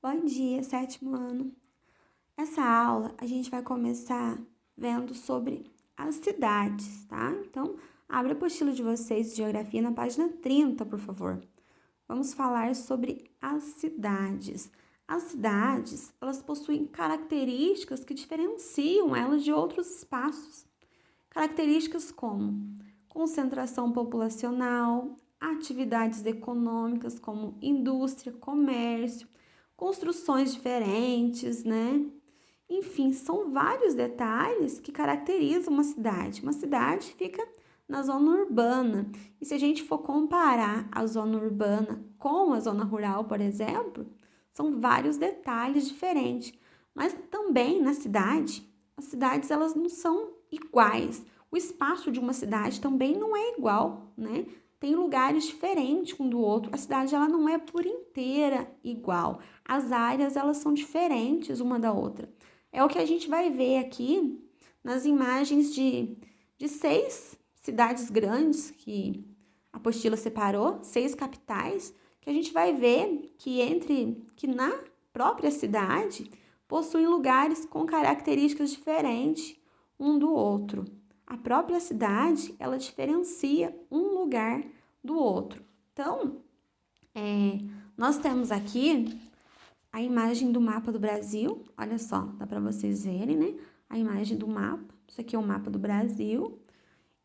Bom dia, sétimo ano. Essa aula a gente vai começar vendo sobre as cidades, tá? Então, abre a apostila de vocês de geografia na página 30, por favor. Vamos falar sobre as cidades. As cidades, elas possuem características que diferenciam elas de outros espaços. Características como concentração populacional, atividades econômicas como indústria, comércio, construções diferentes, né? Enfim, são vários detalhes que caracterizam uma cidade. Uma cidade fica na zona urbana. E se a gente for comparar a zona urbana com a zona rural, por exemplo, são vários detalhes diferentes. Mas também na cidade, as cidades elas não são iguais. O espaço de uma cidade também não é igual, né? Tem lugares diferentes um do outro. A cidade ela não é por inteira igual. As áreas elas são diferentes uma da outra. É o que a gente vai ver aqui nas imagens de 6 cidades grandes que a apostila separou, 6 capitais, que a gente vai ver que na própria cidade possuem lugares com características diferentes um do outro. A própria cidade, ela diferencia um lugar do outro. Então, nós temos aqui a imagem do mapa do Brasil. Olha só, dá para vocês verem, né? A imagem do mapa. Isso aqui é o mapa do Brasil.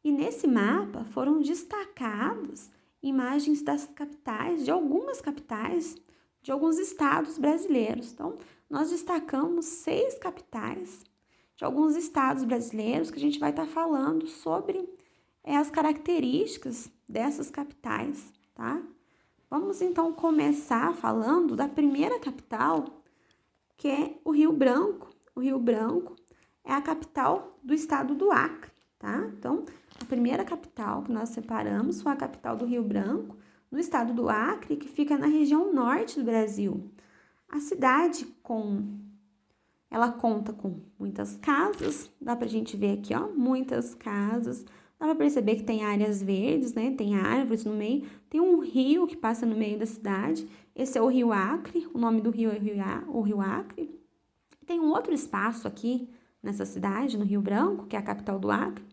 E nesse mapa foram destacadas imagens das capitais, de algumas capitais, de alguns estados brasileiros. Então, nós destacamos 6 capitais de alguns estados brasileiros que a gente vai estar falando sobre as características dessas capitais, tá? Vamos então começar falando da primeira capital, que é o Rio Branco. O Rio Branco é a capital do estado do Acre, tá? Então, a primeira capital que nós separamos foi a capital do Rio Branco, no estado do Acre, que fica na região norte do Brasil. A cidade ela conta com muitas casas, dá pra gente ver aqui, ó, muitas casas. Dá pra perceber que tem áreas verdes, né? Tem árvores no meio. Tem um rio que passa no meio da cidade. Esse é o Rio Acre, o nome do rio é o Rio Acre. Tem um outro espaço aqui nessa cidade, no Rio Branco, que é a capital do Acre,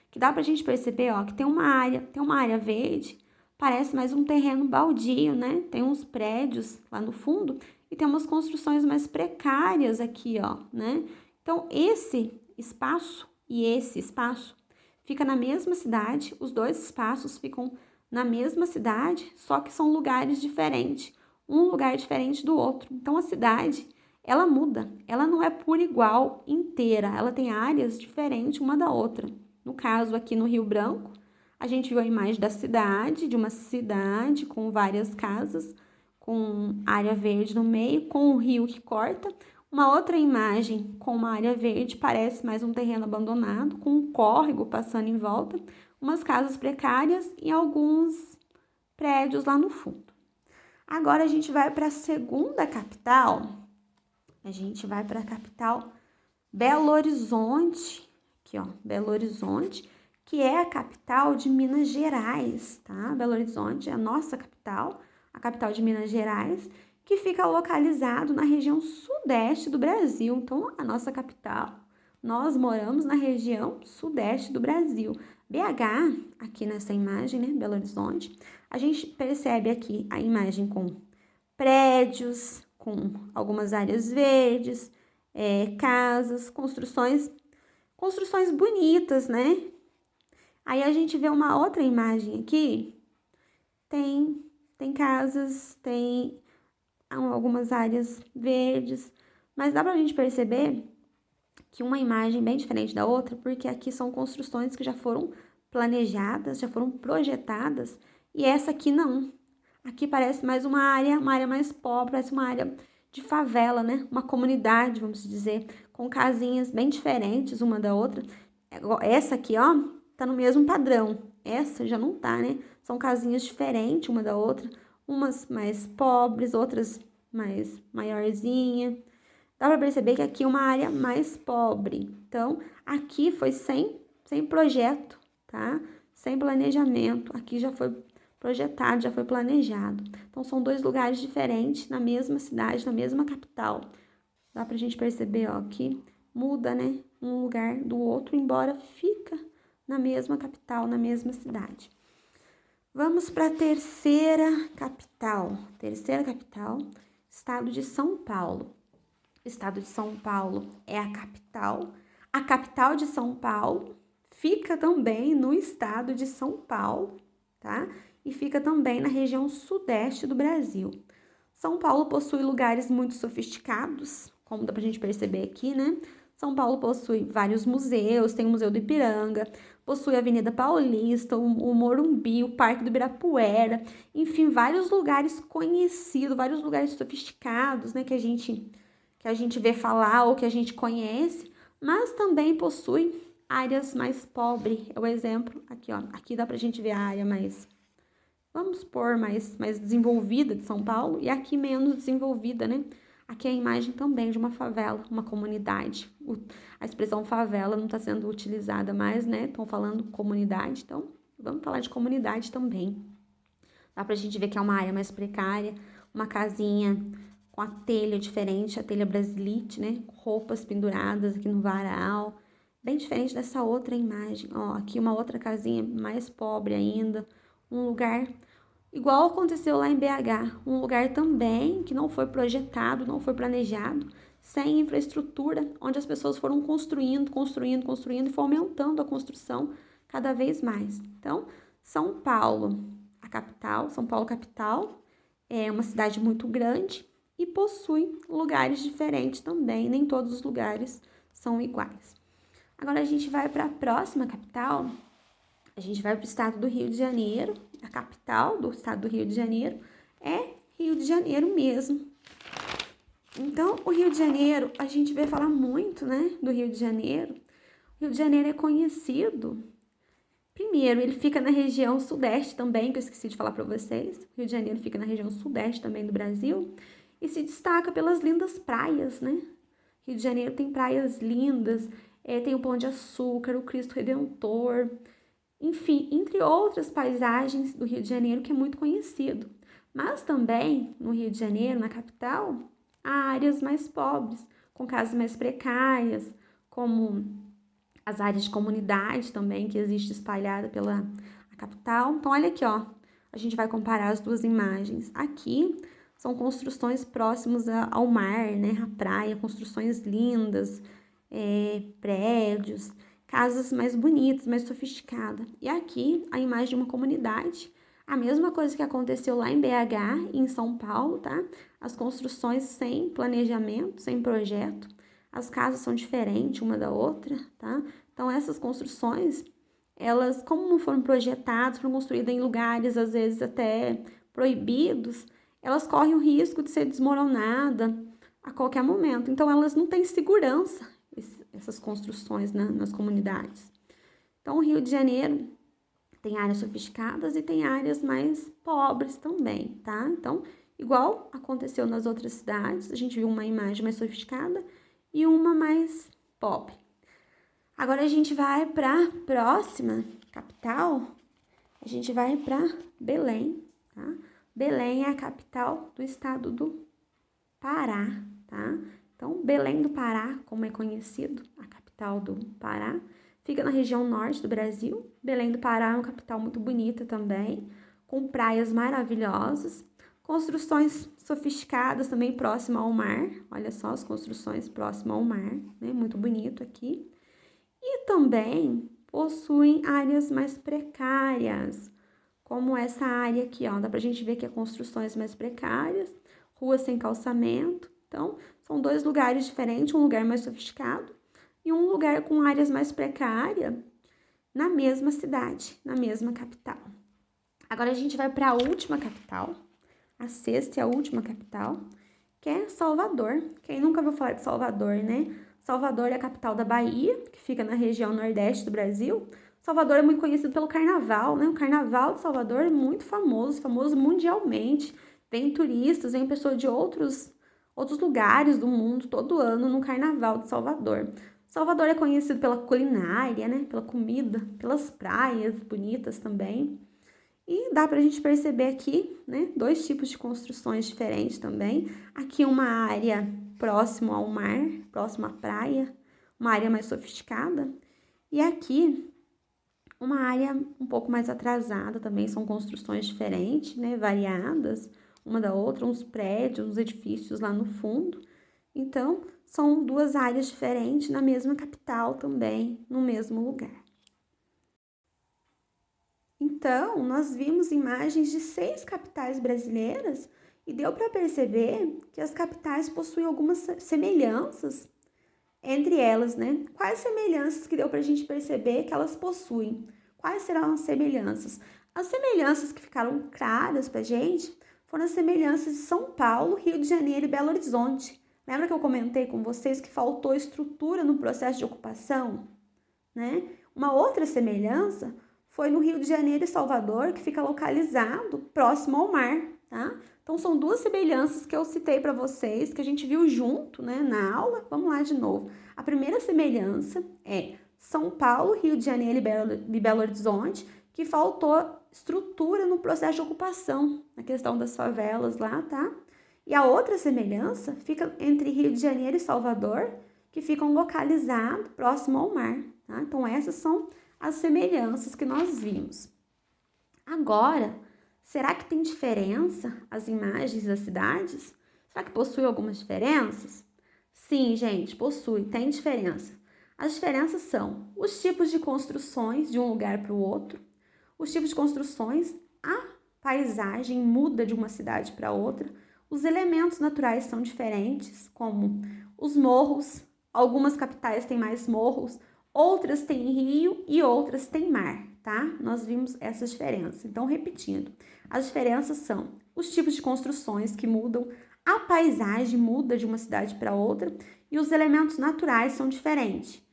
que dá pra gente perceber, ó, que tem uma área verde, parece mais um terreno baldio, né? Tem uns prédios lá no fundo e tem umas construções mais precárias aqui, ó, né? Então, esse espaço e esse espaço fica na mesma cidade, os dois espaços ficam na mesma cidade, só que são lugares diferentes, um lugar diferente do outro. Então, a cidade, ela muda, ela não é por igual inteira, ela tem áreas diferentes uma da outra. No caso, aqui no Rio Branco, a gente viu a imagem da cidade, de uma cidade com várias casas, com área verde no meio, com o rio que corta. Uma outra imagem com uma área verde, parece mais um terreno abandonado, com um córrego passando em volta, umas casas precárias e alguns prédios lá no fundo. Agora a gente vai para a segunda capital. A gente vai para a capital Belo Horizonte, aqui ó, Belo Horizonte, que é a capital de Minas Gerais, tá? Belo Horizonte é a nossa capital, a capital de Minas Gerais, que fica localizado na região sudeste do Brasil. Então, a nossa capital, nós moramos na região sudeste do Brasil. BH, aqui nessa imagem, né, Belo Horizonte, a gente percebe aqui a imagem com prédios, com algumas áreas verdes, casas, construções bonitas, né? Aí a gente vê uma outra imagem aqui, tem casas, tem algumas áreas verdes, mas dá pra gente perceber que uma imagem bem diferente da outra, porque aqui são construções que já foram planejadas, já foram projetadas, e essa aqui não. Aqui parece mais uma área mais pobre, parece uma área de favela, né? Uma comunidade, vamos dizer, com casinhas bem diferentes uma da outra. Essa aqui, ó, tá no mesmo padrão. Essa já não tá, né? São casinhas diferentes uma da outra, umas mais pobres, outras mais maiorzinha. Dá para perceber que aqui é uma área mais pobre. Então, aqui foi sem projeto, tá? Sem planejamento. Aqui já foi projetado, já foi planejado. Então, são 2 lugares diferentes na mesma cidade, na mesma capital. Dá pra gente perceber, ó, que muda, né, um lugar do outro, embora fica na mesma capital, na mesma cidade. Vamos para a terceira capital. Terceira capital, estado de São Paulo. O estado de São Paulo é a capital. A capital de São Paulo fica também no estado de São Paulo, tá? E fica também na região sudeste do Brasil. São Paulo possui lugares muito sofisticados, como dá pra gente perceber aqui, né? São Paulo possui vários museus, tem o Museu do Ipiranga, possui a Avenida Paulista, o Morumbi, o Parque do Ibirapuera, enfim, vários lugares conhecidos, vários lugares sofisticados, né, que a gente vê falar ou que a gente conhece, mas também possui áreas mais pobres. É o exemplo aqui, ó. Aqui dá pra gente ver a área mais, vamos pôr, mais desenvolvida de São Paulo e aqui menos desenvolvida, né? Aqui é a imagem também de uma favela, uma comunidade. A expressão favela não está sendo utilizada mais, né? Estão falando comunidade, então vamos falar de comunidade também. Dá pra gente ver que é uma área mais precária, uma casinha com a telha diferente, a telha brasilite, né? Roupas penduradas aqui no varal, bem diferente dessa outra imagem. Ó, aqui uma outra casinha mais pobre ainda, um lugar igual aconteceu lá em BH, um lugar também que não foi projetado, não foi planejado, sem infraestrutura, onde as pessoas foram construindo e foi aumentando a construção cada vez mais. Então, São Paulo, a capital, São Paulo capital, é uma cidade muito grande e possui lugares diferentes também, nem todos os lugares são iguais. Agora a gente vai para a próxima capital. A gente vai para o estado do Rio de Janeiro, a capital do estado do Rio de Janeiro é Rio de Janeiro mesmo. Então, o Rio de Janeiro, a gente vê falar muito, né, do Rio de Janeiro. O Rio de Janeiro é conhecido. Primeiro, ele fica na região sudeste também, que eu esqueci de falar para vocês. O Rio de Janeiro fica na região sudeste também do Brasil e se destaca pelas lindas praias, né? Rio de Janeiro tem praias lindas, tem o Pão de Açúcar, o Cristo Redentor, enfim, entre outras paisagens do Rio de Janeiro que é muito conhecido. Mas também, no Rio de Janeiro, na capital, há áreas mais pobres, com casas mais precárias, como as áreas de comunidade também, que existe espalhada pela capital. Então, olha aqui, ó, a gente vai comparar as duas imagens. Aqui são construções próximas ao mar, né, à praia, construções lindas, prédios, casas mais bonitas, mais sofisticadas. E aqui, a imagem de uma comunidade, a mesma coisa que aconteceu lá em BH e em São Paulo, tá? As construções sem planejamento, sem projeto. As casas são diferentes uma da outra, tá? Então, essas construções, elas, como não foram projetadas, foram construídas em lugares, às vezes, até proibidos, elas correm o risco de ser desmoronada a qualquer momento. Então, elas não têm segurança, essas construções, né, nas comunidades. Então, o Rio de Janeiro tem áreas sofisticadas e tem áreas mais pobres também, tá? Então, igual aconteceu nas outras cidades, a gente viu uma imagem mais sofisticada e uma mais pobre. Agora a gente vai para a próxima capital, a gente vai para Belém, tá? Belém é a capital do estado do Pará, tá? Então, Belém do Pará, como é conhecido, a capital do Pará, fica na região norte do Brasil. Belém do Pará é uma capital muito bonita também, com praias maravilhosas, construções sofisticadas também próximo ao mar. Olha só as construções próximas ao mar, né? Muito bonito aqui. E também possuem áreas mais precárias, como essa área aqui, ó. Dá pra gente ver que é construções mais precárias, ruas sem calçamento. Então, são dois lugares diferentes, um lugar mais sofisticado e um lugar com áreas mais precárias na mesma cidade, na mesma capital. Agora a gente vai para a última capital, a sexta e a última capital, que é Salvador. Quem nunca ouviu falar de Salvador, né? Salvador é a capital da Bahia, que fica na região nordeste do Brasil. Salvador é muito conhecido pelo carnaval, né? O carnaval de Salvador é muito famoso, famoso mundialmente. Vem turistas, vem pessoas de outros lugares do mundo todo ano no carnaval de Salvador. Salvador é conhecido pela culinária, né? Pela comida, pelas praias bonitas também. E dá para a gente perceber aqui, né, dois tipos de construções diferentes também. Aqui uma área próximo ao mar, próximo à praia, uma área mais sofisticada. E aqui uma área um pouco mais atrasada também, são construções diferentes, né, variadas, uma da outra, uns prédios, uns edifícios lá no fundo. Então, são duas áreas diferentes na mesma capital também, no mesmo lugar. Então, nós vimos imagens de 6 capitais brasileiras e deu para perceber que as capitais possuem algumas semelhanças entre elas, né? Quais semelhanças que deu para a gente perceber que elas possuem? Quais serão as semelhanças? As semelhanças que ficaram claras para a gente foram as semelhanças de São Paulo, Rio de Janeiro e Belo Horizonte. Lembra que eu comentei com vocês que faltou estrutura no processo de ocupação, né? Uma outra semelhança foi no Rio de Janeiro e Salvador, que fica localizado próximo ao mar, tá? Então, são duas semelhanças que eu citei para vocês, que a gente viu junto, né, na aula. Vamos lá de novo. A primeira semelhança é São Paulo, Rio de Janeiro e Belo Horizonte, que faltou estrutura no processo de ocupação, na questão das favelas lá, tá? E a outra semelhança fica entre Rio de Janeiro e Salvador, que ficam localizados próximo ao mar, tá? Então, essas são as semelhanças que nós vimos. Agora, será que tem diferença as imagens das cidades? Será que possui algumas diferenças? Sim, gente, possui, tem diferença. As diferenças são os tipos de construções de um lugar para o outro, os tipos de construções, a paisagem muda de uma cidade para outra, os elementos naturais são diferentes, como os morros, algumas capitais têm mais morros, outras têm rio e outras têm mar, tá? Nós vimos essas diferenças. Então, repetindo, as diferenças são os tipos de construções que mudam, a paisagem muda de uma cidade para outra e os elementos naturais são diferentes.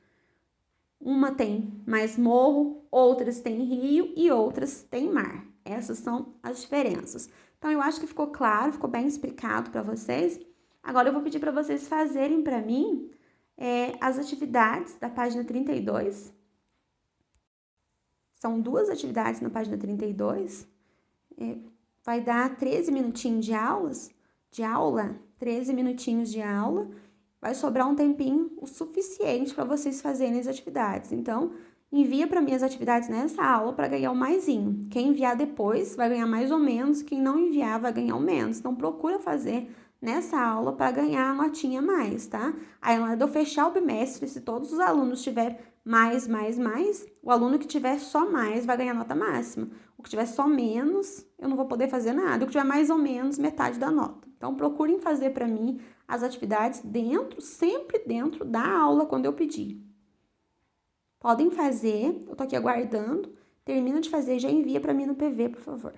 Uma tem mais morro, outras têm rio e outras têm mar. Essas são as diferenças. Então, eu acho que ficou claro, ficou bem explicado para vocês. Agora, eu vou pedir para vocês fazerem para mim as atividades da página 32. São duas atividades na página 32. Vai dar 13 minutinhos de aula, 13 minutinhos de aula. Vai sobrar um tempinho o suficiente para vocês fazerem as atividades. Então, envia para mim as atividades nessa aula para ganhar o maisinho. Quem enviar depois vai ganhar mais ou menos, quem não enviar vai ganhar o menos. Então, procura fazer nessa aula para ganhar a notinha mais, tá? Aí, na hora de eu fechar o bimestre, se todos os alunos tiverem mais, o aluno que tiver só mais vai ganhar nota máxima. O que tiver só menos, eu não vou poder fazer nada. O que tiver mais ou menos, metade da nota. Então, procurem fazer para mim as atividades sempre dentro da aula, quando eu pedir. Podem fazer, eu tô aqui aguardando. Termina de fazer e já envia para mim no PV, por favor.